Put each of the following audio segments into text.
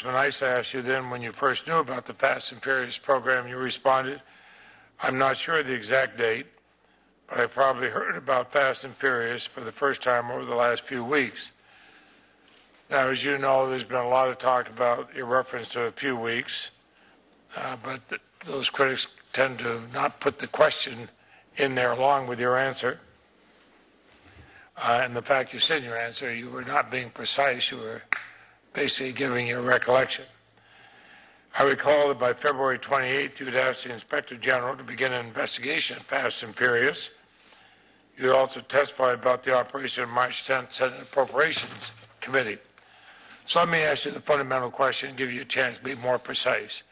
When I asked you then, when you first knew about the Fast and Furious program, you responded, "I'm not sure the exact date, but I probably heard about Fast and Furious for the first time over the last few weeks." Now, as you know, there's been a lot of talk about your reference to a few weeks, but those critics tend to not put the question in there along with your answer. And the fact you said in your answer, you were not being precise. You were basically giving your recollection. I recall that by February 28th, you had asked the Inspector General to begin an investigation of Fast and Furious. You had also testified about the operation of March 10th Senate Appropriations Committee. So let me ask you the fundamental question and give you a chance to be more precise.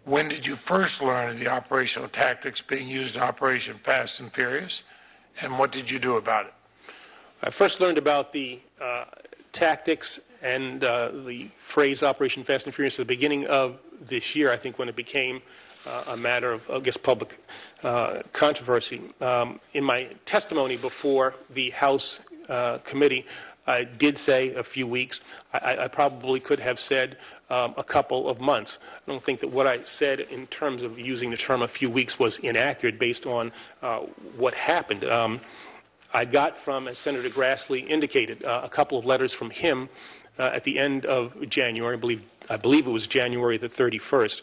When did you first learn of the operational tactics being used in Operation Fast and Furious, and what did you do about it? I first learned about the tactics and the phrase Operation Fast and Furious at the beginning of this year, I think, when it became a matter of, I guess, public controversy. In my testimony before the House committee, I did say a few weeks. I probably could have said a couple of months. I don't think that what I said in terms of using the term a few weeks was inaccurate based on what happened. I got from, as Senator Grassley indicated, a couple of letters from him at the end of January. I believe it was January the 31st.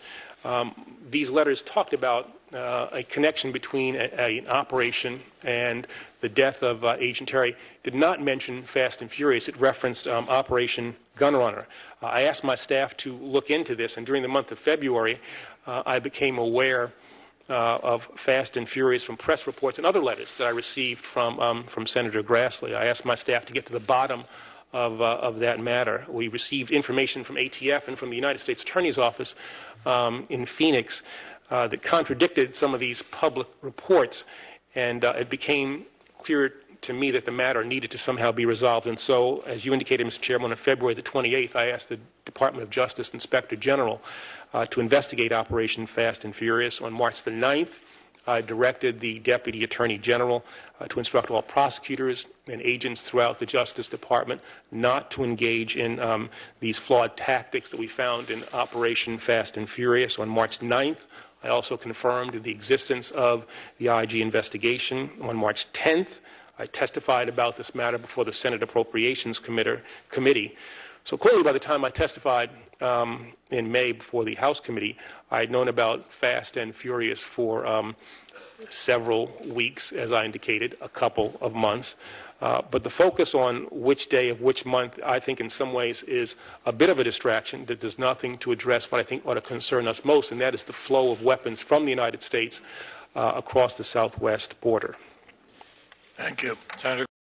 These letters talked about a connection between an operation and the death of Agent Terry. Did not mention Fast and Furious. It referenced Operation Gunrunner. I asked my staff to look into this, and during the month of February, I became aware of Fast and Furious from press reports and other letters that I received from Senator Grassley. I asked my staff to get to the bottom of that matter. We received information from ATF and from the United States Attorney's Office in Phoenix that contradicted some of these public reports, and it became clear to me that the matter needed to somehow be resolved. And so, as you indicated, Mr. Chairman, on February the 28th, I asked the Department of Justice Inspector General to investigate Operation Fast and Furious. On March the 9th, I directed the Deputy Attorney General to instruct all prosecutors and agents throughout the Justice Department not to engage in these flawed tactics that we found in Operation Fast and Furious. On March 9th, I also confirmed the existence of the IG investigation. On March 10th, I testified about this matter before the Senate Appropriations Committee. So clearly, by the time I testified in May before the House Committee, I had known about Fast and Furious for several weeks, as I indicated, a couple of months. But the focus on which day of which month, I think in some ways is a bit of a distraction that does nothing to address what I think ought to concern us most, and that is the flow of weapons from the United States across the southwest border. Thank you. Senator